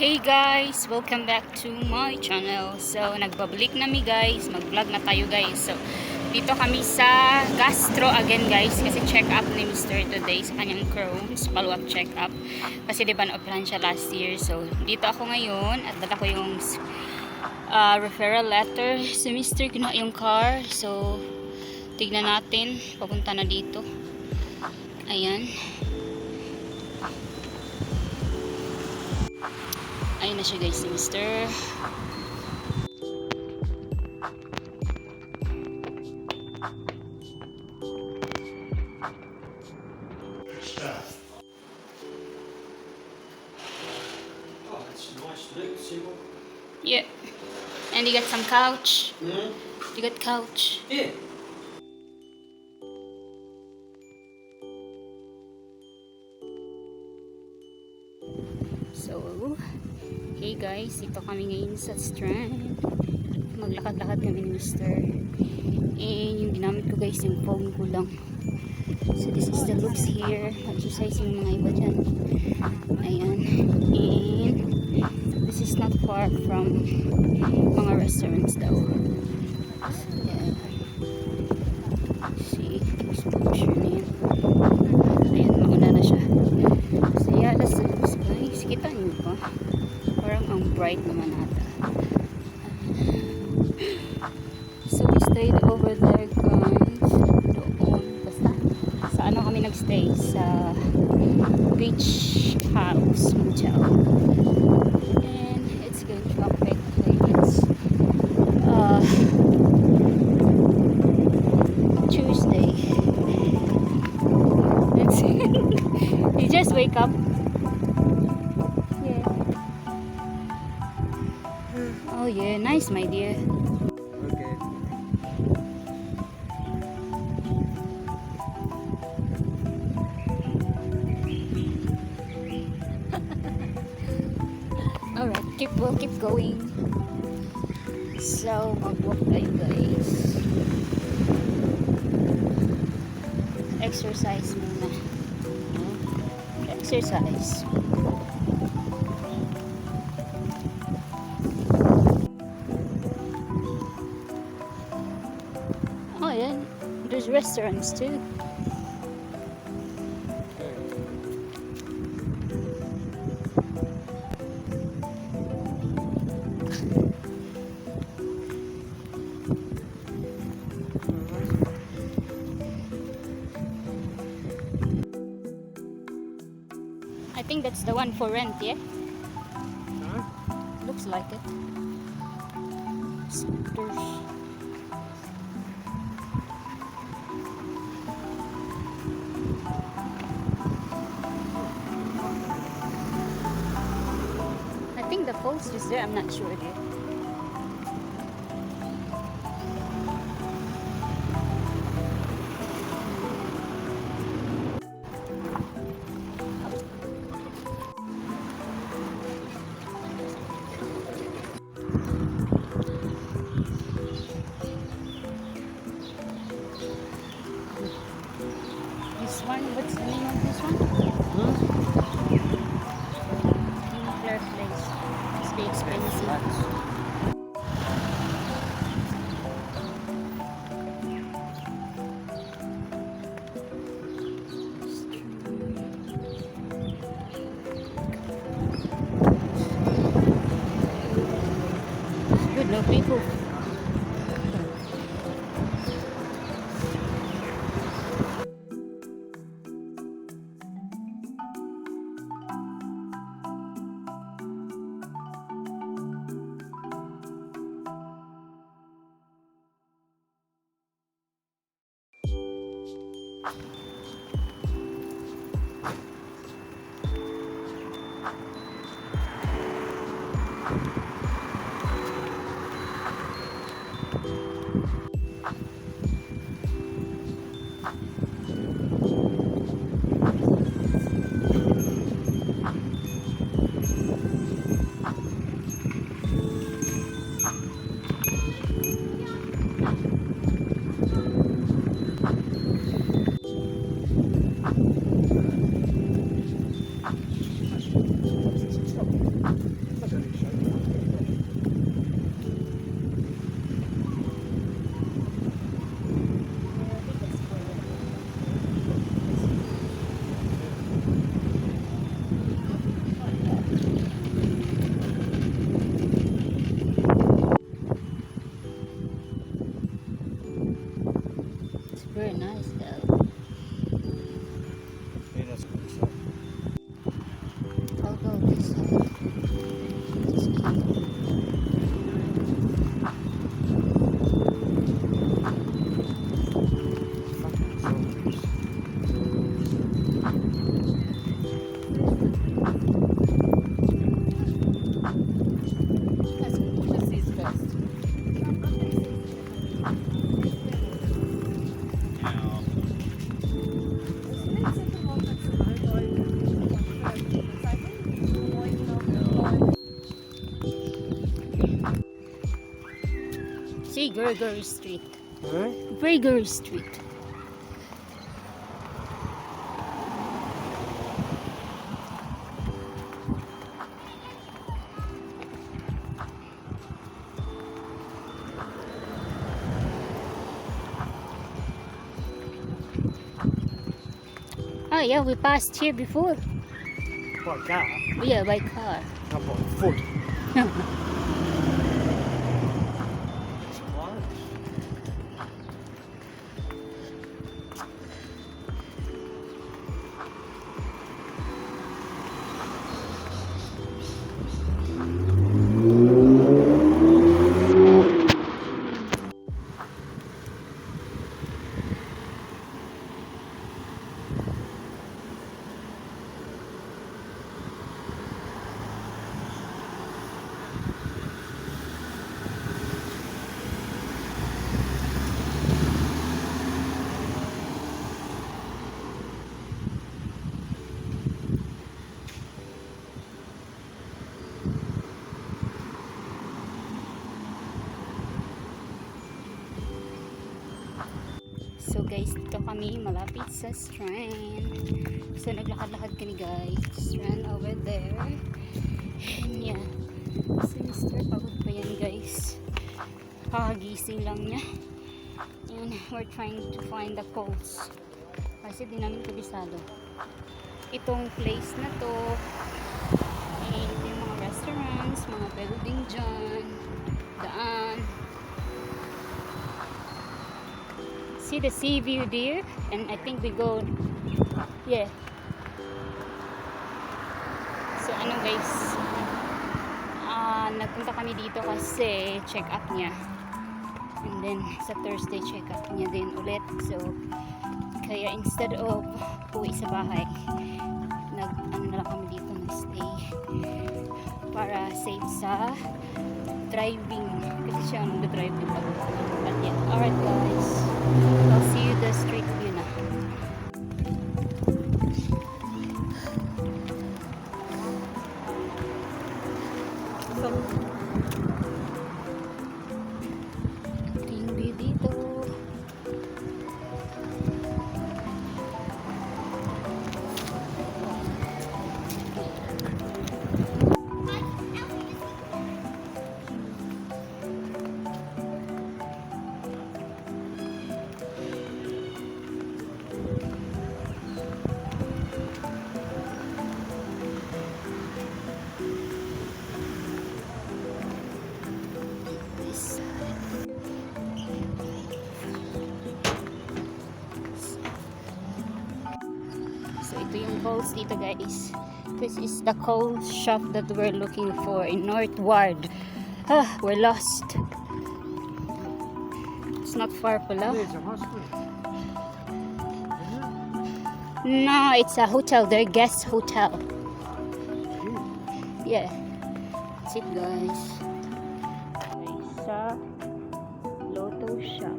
Hey guys! Welcome back to my channel. So, nagbabalik na mi guys. Mag-vlog na tayo guys. So, dito kami sa gastro again guys. Kasi check up ni Mr. today sa kanyang Crohn's. Follow-up check up. Kasi diba na-operan siya last year. So, dito ako ngayon. At dala ko yung referral letter. Si Mr. kinuha yung car. So, tignan natin. Papunta na dito. Ayan. Ayun na siya guys, si Mr. Oh, that's nice look. See what? Yeah. And you got some couch. Mm? You got couch. Yeah. So, hey guys, dito kami ngayon sa Strand. Maglakad-lakad kami ni Mr. And yung ginamit ko guys, yung phone ko lang. So, this is the looks here. Exercise yung mga iba dyan. Ayan. And this is not far from mga restaurants daw. So, yeah. See, there's picture na yan. Ayan, mauna na siya. So, yeah, that's the looks guys. Kita niyo ba? Parang ang bright naman ata. So, we stayed over there guys. Doon. Basta, sa ano kami nagstay? Sa beach house motel. And it's good traffic. It's Tuesday. Let's you just wake up. Yeah. Oh yeah, nice my dear. Okay. Alright, we'll keep going. So, mag-walk tayo guys. Exercise muna. Exercise. Oh yeah, there's restaurants too. I think that's the one for rent, yeah? Huh? Looks like it. Scooters. I think the falls is there, I'm not sure yet. This one, what's the name of this one? Hmm? Nuclear place. Must be expensive. Good, no people. Let's go. Yeah, that's good stuff. I'll go this side. This is cute. Fucking zombies. Let's see his best. See, Gregory Street. Right? Gregory Street. Oh yeah, we passed here before. By car. Yeah, by car. Not by foot. It's close. So guys, dito kami malapit sa Strand. So naglakad-lakad kami guys. Strand over there. And yeah. Si Mr. pagod pa yan guys. Kakagising lang niya. And we're trying to find the COLES. Kasi di namin kabisado. Itong place na to. And yung mga restaurants, mga building dyan. Daan. See the sea view there, and I think we go, yeah. So ano guys, nagpunta kami dito kasi check up niya, and then sa Thursday check up niya din ulit. So kaya instead of uwi sa bahay, na lang kami dito, nag-stay para save sa driving, kasi siya ang nag-drive din pag. But yeah, alright guys, I'll see you the street view na. Ito yung view dito. So ito yung COLES dito guys. This is the COLES shop that we're looking for in Northward. We're lost. It's not far pala. There's a hospital. No, it's a hotel. Their guest hotel. Yeah. That's it guys. Sa Lotto shop.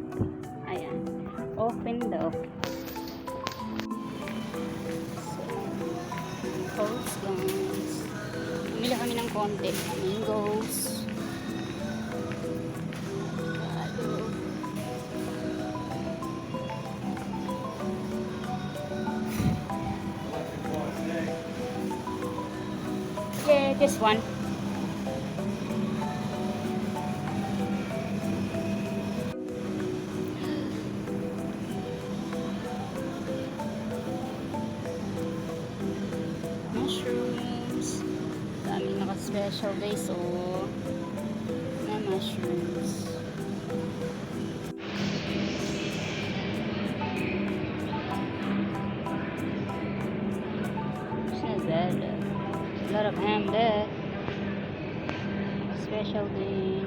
Ayan. Open daw. COLES guys. Bumili kami ng konti. Mangoes. Yeah, this one. Mushrooms. Daming naka-special guys, so na mushrooms. special din.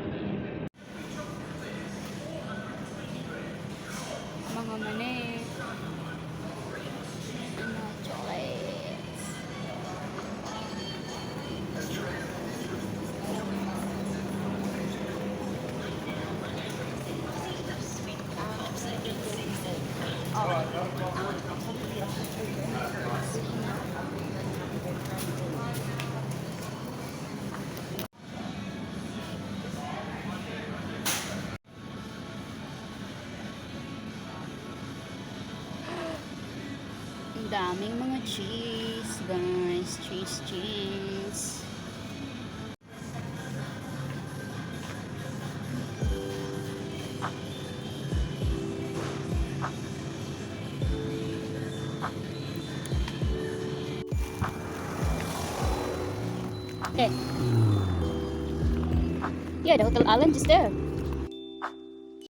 Mga mani. Mga chocolates. Ang daming mga cheese, guys. Cheese. Okay. Yeah, the Hotel Island is there.